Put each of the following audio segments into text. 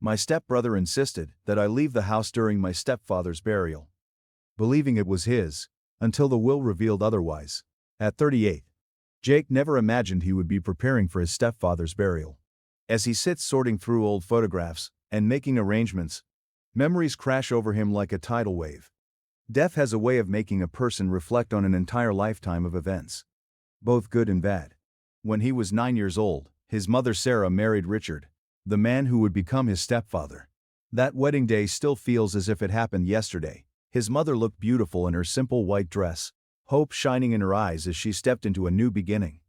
My stepbrother insisted that I leave the house during my stepfather's burial, believing it was his, until the will revealed otherwise. At 38, Jake never imagined he would be preparing for his stepfather's burial. As he sits sorting through old photographs and making arrangements, memories crash over him like a tidal wave. Death has a way of making a person reflect on an entire lifetime of events, both good and bad. When he was 9 years old, his mother Sarah married Richard, the man who would become his stepfather. That wedding day still feels as if it happened yesterday. His mother looked beautiful in her simple white dress, hope shining in her eyes as she stepped into a new beginning.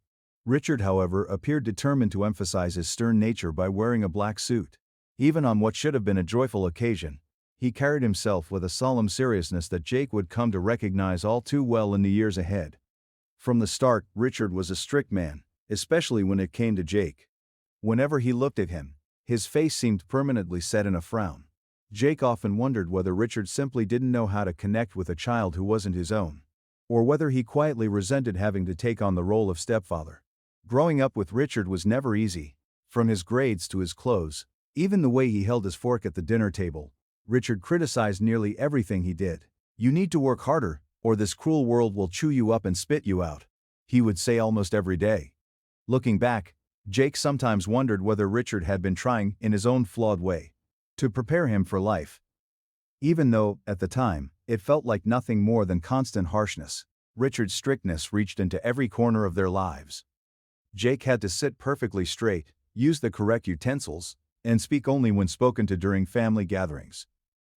Richard, however, appeared determined to emphasize his stern nature by wearing a black suit. Even on what should have been a joyful occasion, he carried himself with a solemn seriousness that Jake would come to recognize all too well in the years ahead. From the start, Richard was a strict man, especially when it came to Jake. Whenever he looked at him, his face seemed permanently set in a frown. Jake often wondered whether Richard simply didn't know how to connect with a child who wasn't his own, or whether he quietly resented having to take on the role of stepfather. Growing up with Richard was never easy. From his grades to his clothes, even the way he held his fork at the dinner table, Richard criticized nearly everything he did. "You need to work harder, or this cruel world will chew you up and spit you out," he would say almost every day. Looking back, Jake sometimes wondered whether Richard had been trying, in his own flawed way, to prepare him for life. Even though, at the time, it felt like nothing more than constant harshness, Richard's strictness reached into every corner of their lives. Jake had to sit perfectly straight, use the correct utensils, and speak only when spoken to during family gatherings.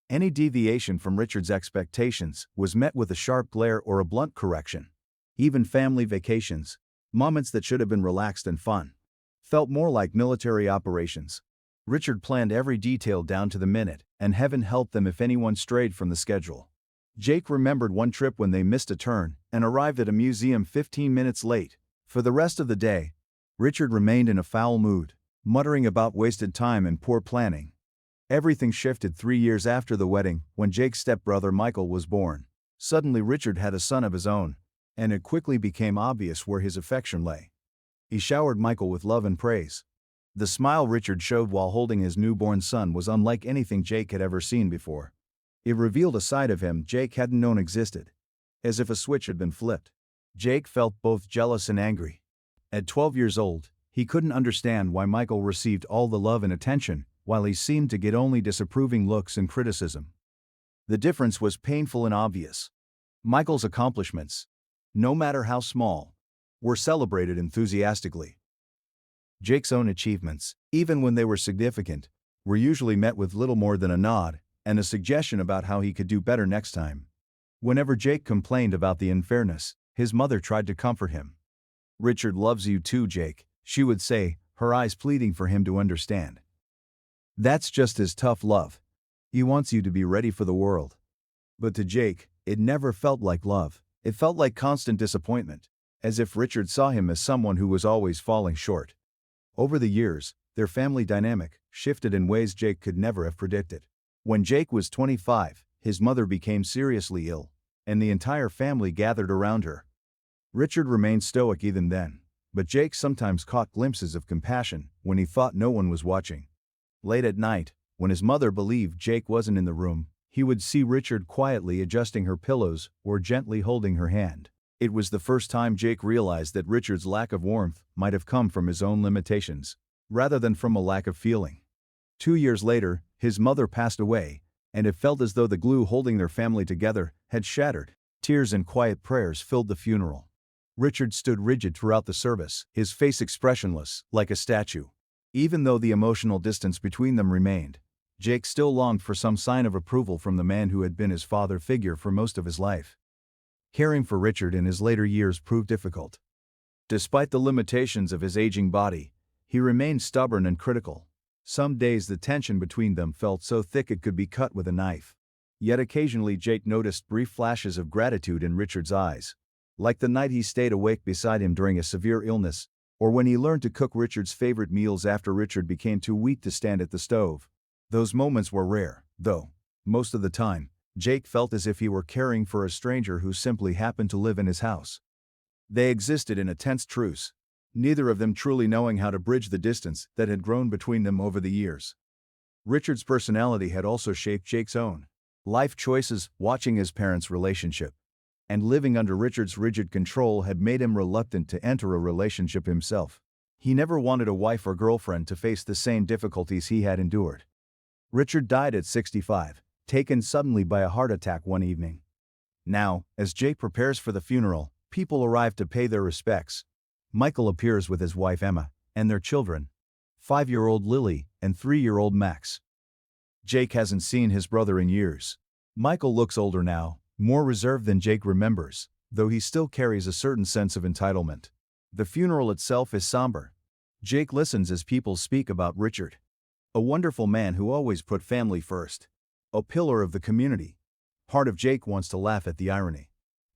Any deviation from Richard's expectations was met with a sharp glare or a blunt correction. Even family vacations, moments that should have been relaxed and fun, felt more like military operations. Richard planned every detail down to the minute, and heaven help them if anyone strayed from the schedule. Jake remembered one trip when they missed a turn and arrived at a museum 15 minutes late. For the rest of the day, Richard remained in a foul mood, muttering about wasted time and poor planning. Everything shifted 3 years after the wedding, when Jake's stepbrother Michael was born. Suddenly Richard had a son of his own, and it quickly became obvious where his affection lay. He showered Michael with love and praise. The smile Richard showed while holding his newborn son was unlike anything Jake had ever seen before. It revealed a side of him Jake hadn't known existed. As if a switch had been flipped, Jake felt both jealous and angry. At 12 years old, he couldn't understand why Michael received all the love and attention, while he seemed to get only disapproving looks and criticism. The difference was painful and obvious. Michael's accomplishments, no matter how small, were celebrated enthusiastically. Jake's own achievements, even when they were significant, were usually met with little more than a nod and a suggestion about how he could do better next time. Whenever Jake complained about the unfairness, his mother tried to comfort him. "Richard loves you too, Jake," she would say, her eyes pleading for him to understand. "That's just his tough love. He wants you to be ready for the world." But to Jake, it never felt like love. It felt like constant disappointment, as if Richard saw him as someone who was always falling short. Over the years, their family dynamic shifted in ways Jake could never have predicted. When Jake was 25, his mother became seriously ill, and the entire family gathered around her. Richard remained stoic even then, but Jake sometimes caught glimpses of compassion when he thought no one was watching. Late at night, when his mother believed Jake wasn't in the room, he would see Richard quietly adjusting her pillows or gently holding her hand. It was the first time Jake realized that Richard's lack of warmth might have come from his own limitations, rather than from a lack of feeling. 2 years later, his mother passed away, and it felt as though the glue holding their family together had shattered. Tears and quiet prayers filled the funeral. Richard stood rigid throughout the service, his face expressionless, like a statue. Even though the emotional distance between them remained, Jake still longed for some sign of approval from the man who had been his father figure for most of his life. Caring for Richard in his later years proved difficult. Despite the limitations of his aging body, he remained stubborn and critical. Some days the tension between them felt so thick it could be cut with a knife. Yet occasionally Jake noticed brief flashes of gratitude in Richard's eyes, like the night he stayed awake beside him during a severe illness, or when he learned to cook Richard's favorite meals after Richard became too weak to stand at the stove. Those moments were rare, though. Most of the time, Jake felt as if he were caring for a stranger who simply happened to live in his house. They existed in a tense truce, neither of them truly knowing how to bridge the distance that had grown between them over the years. Richard's personality had also shaped Jake's own. Life choices, watching his parents' relationship, and living under Richard's rigid control had made him reluctant to enter a relationship himself. He never wanted a wife or girlfriend to face the same difficulties he had endured. Richard died at 65, taken suddenly by a heart attack one evening. Now, as Jake prepares for the funeral, people arrive to pay their respects. Michael appears with his wife Emma and their children, 5-year-old Lily and 3-year-old Max. Jake hasn't seen his brother in years. Michael looks older now, more reserved than Jake remembers, though he still carries a certain sense of entitlement. The funeral itself is somber. Jake listens as people speak about Richard. A wonderful man who always put family first. A pillar of the community. Part of Jake wants to laugh at the irony.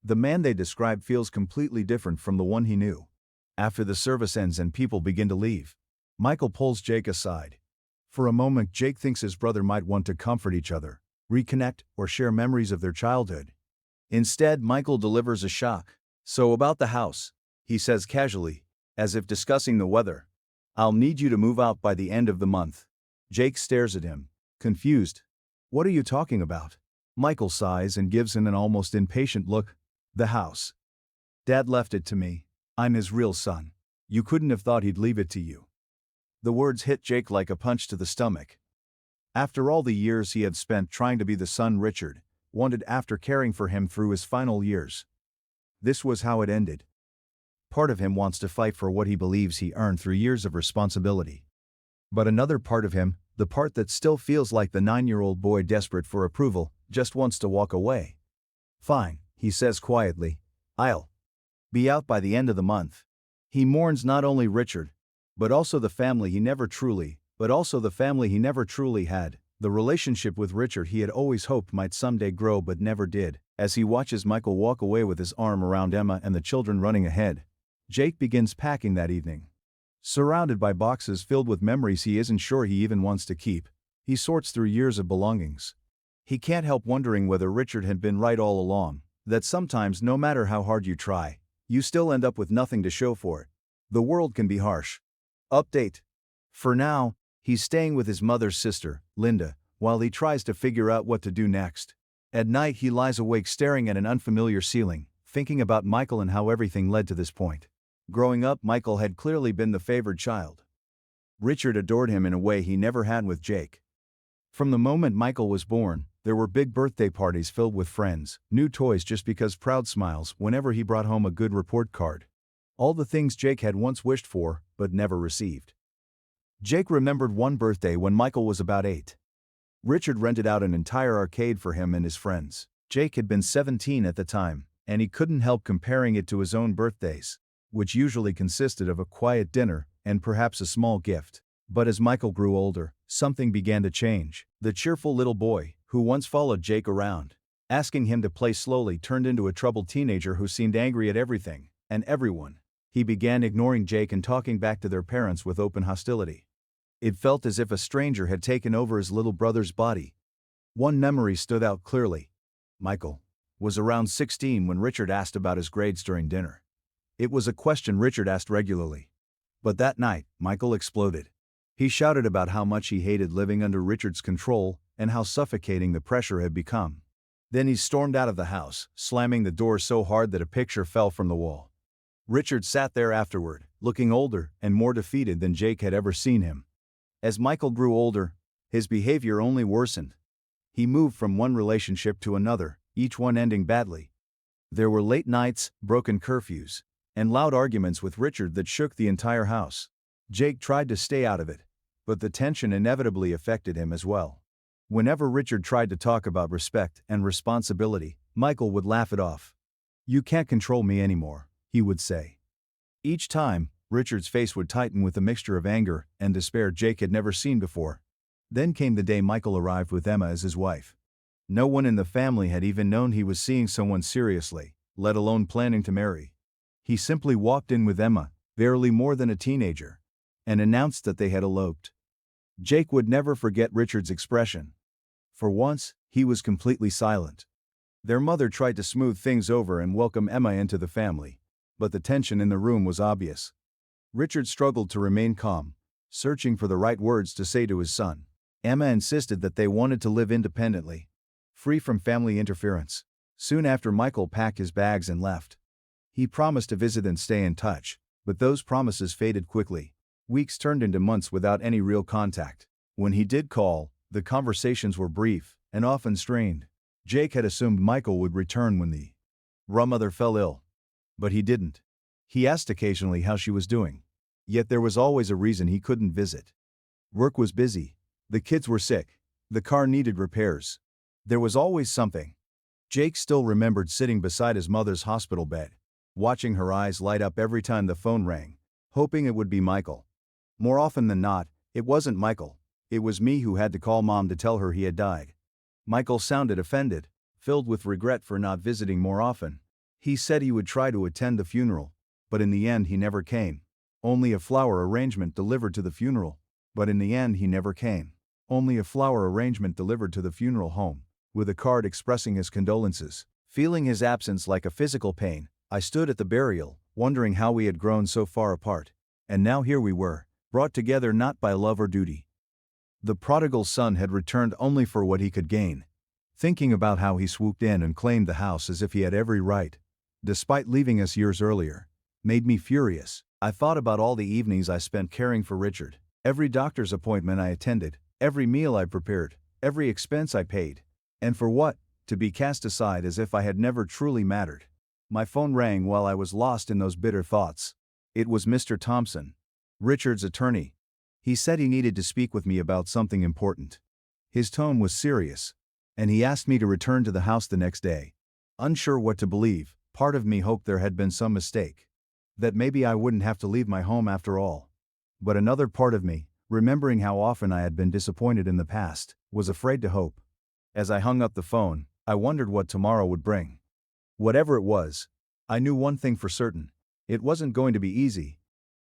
The man they describe feels completely different from the one he knew. After the service ends and people begin to leave, Michael pulls Jake aside. For a moment, Jake thinks his brother might want to comfort each other, reconnect, or share memories of their childhood. Instead, Michael delivers a shock. "So about the house," he says casually, as if discussing the weather. "I'll need you to move out by the end of the month." Jake stares at him, confused. "What are you talking about?" Michael sighs and gives him an almost impatient look. "The house. Dad left it to me. I'm his real son. You couldn't have thought he'd leave it to you." The words hit Jake like a punch to the stomach. After all the years he had spent trying to be the son Richard wanted after caring for him through his final years, this was how it ended. Part of him wants to fight for what he believes he earned through years of responsibility. But another part of him, the part that still feels like the 9-year-old boy desperate for approval, just wants to walk away. "Fine," he says quietly. "I'll be out by the end of the month." He mourns not only Richard, but also the family he never truly had. The relationship with Richard he had always hoped might someday grow but never did. As he watches Michael walk away with his arm around Emma and the children running ahead, Jake begins packing that evening. Surrounded by boxes filled with memories he isn't sure he even wants to keep, he sorts through years of belongings. He can't help wondering whether Richard had been right all along, that sometimes no matter how hard you try, you still end up with nothing to show for it. The world can be harsh. Update. For now, he's staying with his mother's sister, Linda, while he tries to figure out what to do next. At night he lies awake staring at an unfamiliar ceiling, thinking about Michael and how everything led to this point. Growing up, Michael had clearly been the favored child. Richard adored him in a way he never had with Jake. From the moment Michael was born, there were big birthday parties filled with friends, new toys just because, proud smiles whenever he brought home a good report card. All the things Jake had once wished for, but never received. Jake remembered one birthday when Michael was about 8. Richard rented out an entire arcade for him and his friends. Jake had been 17 at the time, and he couldn't help comparing it to his own birthdays, which usually consisted of a quiet dinner and perhaps a small gift. But as Michael grew older, something began to change. The cheerful little boy, who once followed Jake around, asking him to play slowly, turned into a troubled teenager who seemed angry at everything and everyone. He began ignoring Jake and talking back to their parents with open hostility. It felt as if a stranger had taken over his little brother's body. One memory stood out clearly. Michael was around 16 when Richard asked about his grades during dinner. It was a question Richard asked regularly. But that night, Michael exploded. He shouted about how much he hated living under Richard's control and how suffocating the pressure had become. Then he stormed out of the house, slamming the door so hard that a picture fell from the wall. Richard sat there afterward, looking older and more defeated than Jake had ever seen him. As Michael grew older, his behavior only worsened. He moved from one relationship to another, each one ending badly. There were late nights, broken curfews, and loud arguments with Richard that shook the entire house. Jake tried to stay out of it, but the tension inevitably affected him as well. Whenever Richard tried to talk about respect and responsibility, Michael would laugh it off. "You can't control me anymore," he would say. Each time, Richard's face would tighten with a mixture of anger and despair Jake had never seen before. Then came the day Michael arrived with Emma as his wife. No one in the family had even known he was seeing someone seriously, let alone planning to marry. He simply walked in with Emma, barely more than a teenager, and announced that they had eloped. Jake would never forget Richard's expression. For once, he was completely silent. Their mother tried to smooth things over and welcome Emma into the family, but the tension in the room was obvious. Richard struggled to remain calm, searching for the right words to say to his son. Emma insisted that they wanted to live independently, free from family interference. Soon after, Michael packed his bags and left. He promised to visit and stay in touch, but those promises faded quickly. Weeks turned into months without any real contact. When he did call, the conversations were brief and often strained. Jake had assumed Michael would return when the mother fell ill. But he didn't. He asked occasionally how she was doing. Yet there was always a reason he couldn't visit. Work was busy. The kids were sick. The car needed repairs. There was always something. Jake still remembered sitting beside his mother's hospital bed, watching her eyes light up every time the phone rang, hoping it would be Michael. More often than not, it wasn't Michael. It was me who had to call Mom to tell her he had died. Michael sounded offended, filled with regret for not visiting more often. He said he would try to attend the funeral, but in the end he never came. Only a flower arrangement delivered to the funeral. But in the end he never came. Only a flower arrangement delivered to the funeral home, with a card expressing his condolences. Feeling his absence like a physical pain, I stood at the burial, wondering how we had grown so far apart. And now here we were, brought together not by love or duty. The prodigal son had returned only for what he could gain. Thinking about how he swooped in and claimed the house as if he had every right, despite leaving us years earlier, made me furious. I thought about all the evenings I spent caring for Richard, every doctor's appointment I attended, every meal I prepared, every expense I paid. And for what? To be cast aside as if I had never truly mattered. My phone rang while I was lost in those bitter thoughts. It was Mr. Thompson, Richard's attorney. He said he needed to speak with me about something important. His tone was serious, and he asked me to return to the house the next day. Unsure what to believe, part of me hoped there had been some mistake, that maybe I wouldn't have to leave my home after all. But another part of me, remembering how often I had been disappointed in the past, was afraid to hope. As I hung up the phone, I wondered what tomorrow would bring. Whatever it was, I knew one thing for certain: it wasn't going to be easy.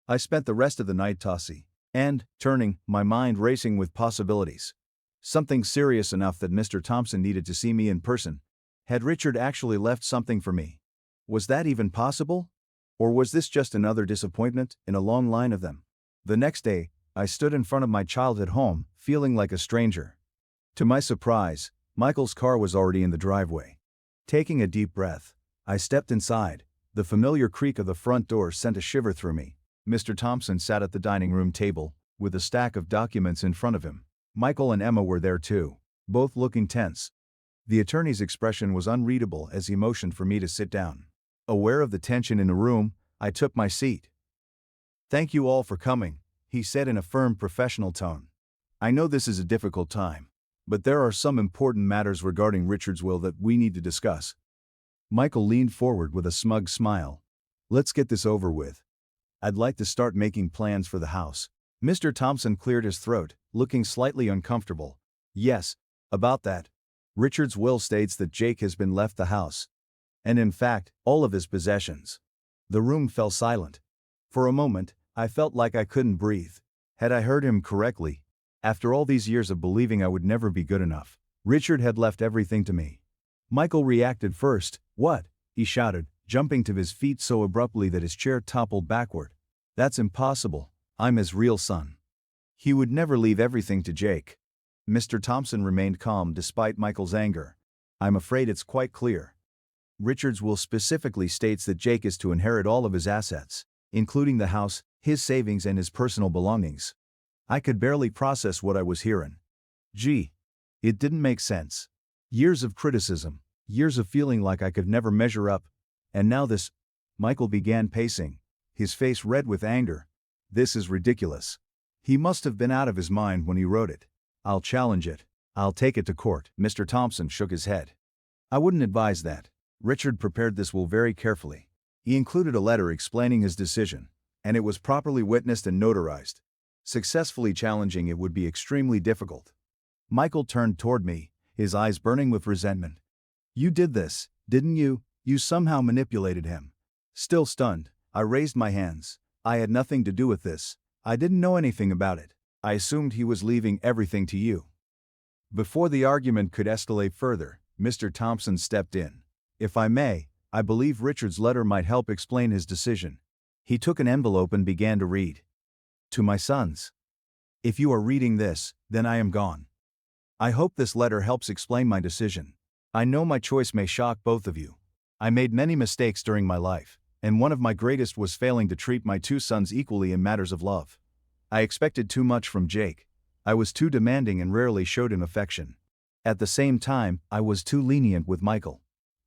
I spent the rest of the night tossing and turning, my mind racing with possibilities. Something serious enough that Mr. Thompson needed to see me in person. Had Richard actually left something for me? Was that even possible? Or was this just another disappointment in a long line of them? The next day, I stood in front of my child at home, feeling like a stranger. To my surprise, Michael's car was already in the driveway. Taking a deep breath, I stepped inside. The familiar creak of the front door sent a shiver through me. Mr. Thompson sat at the dining room table, with a stack of documents in front of him. Michael and Emma were there too, both looking tense. The attorney's expression was unreadable as he motioned for me to sit down. Aware of the tension in the room, I took my seat. "Thank you all for coming," he said in a firm, professional tone. "I know this is a difficult time, but there are some important matters regarding Richard's will that we need to discuss." Michael leaned forward with a smug smile. "Let's get this over with. I'd like to start making plans for the house." Mr. Thompson cleared his throat, looking slightly uncomfortable. "Yes, about that. Richard's will states that Jake has been left the house. And in fact, all of his possessions." The room fell silent. For a moment, I felt like I couldn't breathe. Had I heard him correctly? After all these years of believing I would never be good enough, Richard had left everything to me. Michael reacted first. "What?" he shouted, jumping to his feet so abruptly that his chair toppled backward. "That's impossible. I'm his real son. He would never leave everything to Jake." Mr. Thompson remained calm despite Michael's anger. "I'm afraid it's quite clear. Richard's will specifically states that Jake is to inherit all of his assets, including the house, his savings and his personal belongings." I could barely process what I was hearing. Gee, it didn't make sense. Years of criticism, years of feeling like I could never measure up, and now this. Michael began pacing, his face red with anger. "This is ridiculous. He must have been out of his mind when he wrote it. I'll challenge it. I'll take it to court." Mr. Thompson shook his head. "I wouldn't advise that. Richard prepared this will very carefully. He included a letter explaining his decision, and it was properly witnessed and notarized. Successfully challenging it would be extremely difficult." Michael turned toward me, his eyes burning with resentment. "You did this, didn't you? You somehow manipulated him." Still stunned, I raised my hands. "I had nothing to do with this. I didn't know anything about it. I assumed he was leaving everything to you." Before the argument could escalate further, Mr. Thompson stepped in. "If I may, I believe Richard's letter might help explain his decision." He took an envelope and began to read. "To my sons. If you are reading this, then I am gone. I hope this letter helps explain my decision. I know my choice may shock both of you. I made many mistakes during my life, and one of my greatest was failing to treat my two sons equally in matters of love. I expected too much from Jake. I was too demanding and rarely showed him affection. At the same time, I was too lenient with Michael.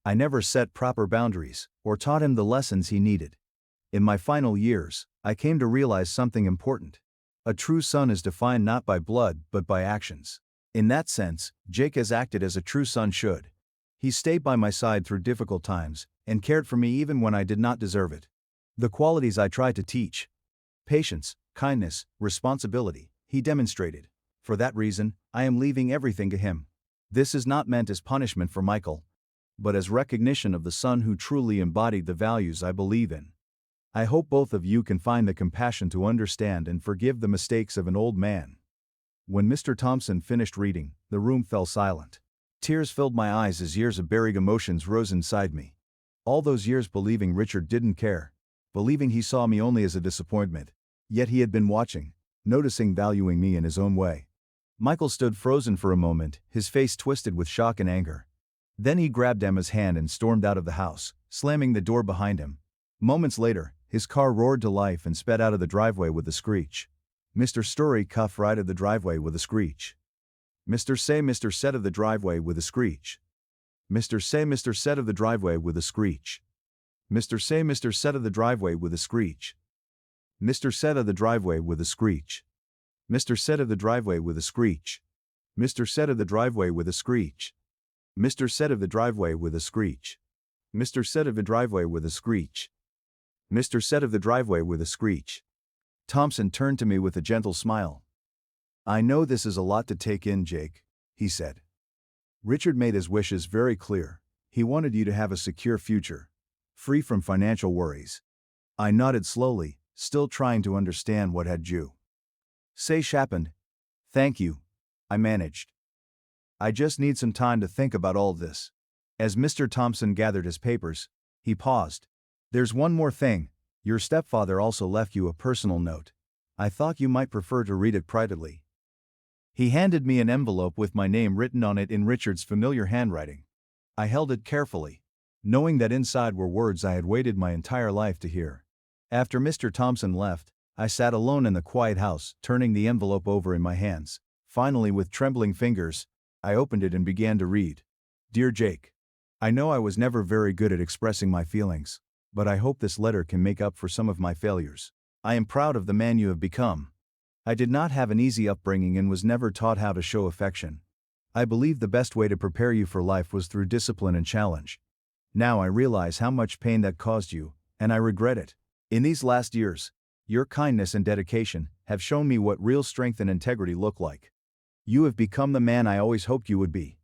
I never set proper boundaries, or taught him the lessons he needed. In my final years, I came to realize something important. A true son is defined not by blood but by actions. In that sense, Jake has acted as a true son should. He stayed by my side through difficult times, and cared for me even when I did not deserve it. The qualities I tried to teach, patience, kindness, responsibility, he demonstrated. For that reason, I am leaving everything to him. This is not meant as punishment for Michael, but as recognition of the son who truly embodied the values I believe in. I hope both of you can find the compassion to understand and forgive the mistakes of an old man. When Mr. Thompson finished reading, the room fell silent. Tears filled my eyes as years of buried emotions rose inside me. All those years believing Richard didn't care, believing he saw me only as a disappointment. Yet he had been watching, noticing, valuing me in his own way. Michael stood frozen for a moment, his face twisted with shock and anger. Then he grabbed Emma's hand and stormed out of the house, slamming the door behind him. Moments later, his car roared to life and sped out of the driveway with a screech. Mr. Story cuffed right of the driveway with a screech. Mr. Said of the driveway with a screech. Mr. Said of the driveway with a screech. Mr. Said of the driveway with a screech. Mr. Said of the driveway with a screech. Mr. Said of the driveway with a screech. Mr. Said of the driveway with a screech. Mr. Said of the driveway with a screech. Mr. Said of the driveway with a screech. Mr. Said of the driveway with a screech. Thompson turned to me with a gentle smile. I know this is a lot to take in, Jake, he said. Richard made his wishes very clear. He wanted you to have a secure future, free from financial worries. I nodded slowly, still trying to understand what had you. Say happened. Thank you, I managed. I just need some time to think about all this. As Mr. Thompson gathered his papers, he paused. There's one more thing. Your stepfather also left you a personal note. I thought you might prefer to read it privately. He handed me an envelope with my name written on it in Richard's familiar handwriting. I held it carefully, knowing that inside were words I had waited my entire life to hear. After Mr. Thompson left, I sat alone in the quiet house, turning the envelope over in my hands. Finally, with trembling fingers, I opened it and began to read. Dear Jake, I know I was never very good at expressing my feelings, but I hope this letter can make up for some of my failures. I am proud of the man you have become. I did not have an easy upbringing and was never taught how to show affection. I believe the best way to prepare you for life was through discipline and challenge. Now I realize how much pain that caused you, and I regret it. In these last years, your kindness and dedication have shown me what real strength and integrity look like. You have become the man I always hoped you would be.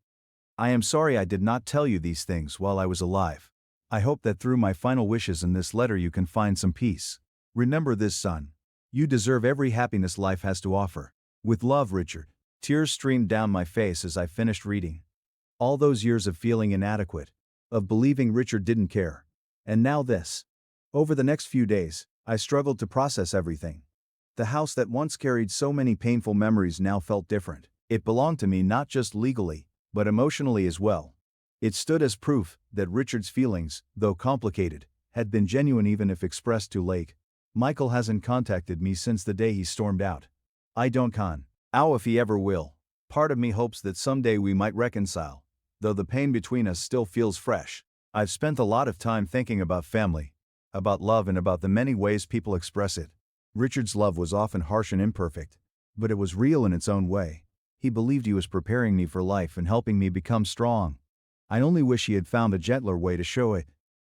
I am sorry I did not tell you these things while I was alive. I hope that through my final wishes in this letter you can find some peace. Remember this, son. You deserve every happiness life has to offer. With love, Richard. Tears streamed down my face as I finished reading. All those years of feeling inadequate, of believing Richard didn't care. And now this. Over the next few days, I struggled to process everything. The house that once carried so many painful memories now felt different. It belonged to me not just legally, but emotionally as well. It stood as proof that Richard's feelings, though complicated, had been genuine even if expressed too late. Michael hasn't contacted me since the day he stormed out. I don't know if he ever will. Part of me hopes that someday we might reconcile, though the pain between us still feels fresh. I've spent a lot of time thinking about family, about love, and about the many ways people express it. Richard's love was often harsh and imperfect, but it was real in its own way. He believed he was preparing me for life and helping me become strong. I only wish he had found a gentler way to show it.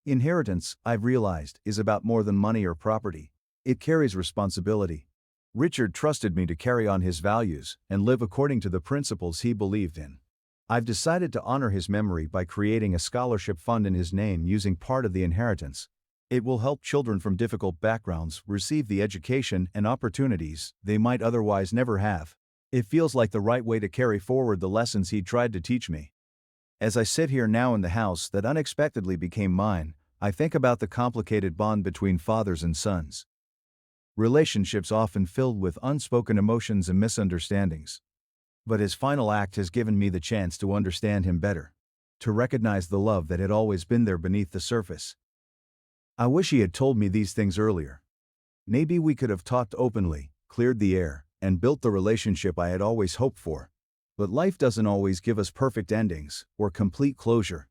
Inheritance, I've realized, is about more than money or property. It carries responsibility. Richard trusted me to carry on his values and live according to the principles he believed in. I've decided to honor his memory by creating a scholarship fund in his name using part of the inheritance. It will help children from difficult backgrounds receive the education and opportunities they might otherwise never have. It feels like the right way to carry forward the lessons he tried to teach me. As I sit here now in the house that unexpectedly became mine, I think about the complicated bond between fathers and sons. relationships often filled with unspoken emotions and misunderstandings. But his final act has given me the chance to understand him better, to recognize the love that had always been there beneath the surface. I wish he had told me these things earlier. Maybe we could have talked openly, cleared the air, and built the relationship I had always hoped for. But life doesn't always give us perfect endings or complete closure.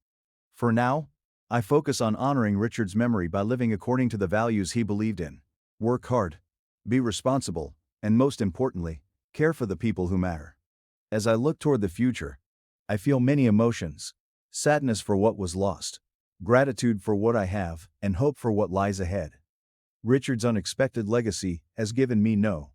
For now, I focus on honoring Richard's memory by living according to the values he believed in. Work hard, be responsible, and most importantly, care for the people who matter. As I look toward the future, I feel many emotions: sadness for what was lost, gratitude for what I have, and hope for what lies ahead. Richard's unexpected legacy has given me not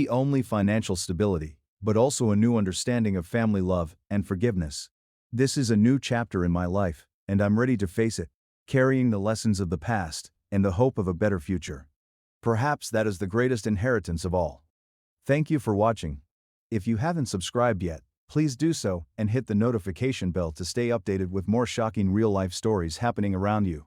only financial stability, but also a new understanding of family love and forgiveness. This is a new chapter in my life, and I'm ready to face it, carrying the lessons of the past and the hope of a better future. Perhaps that is the greatest inheritance of all. Thank you for watching. If you haven't subscribed yet, please do so and hit the notification bell to stay updated with more shocking real-life stories happening around you.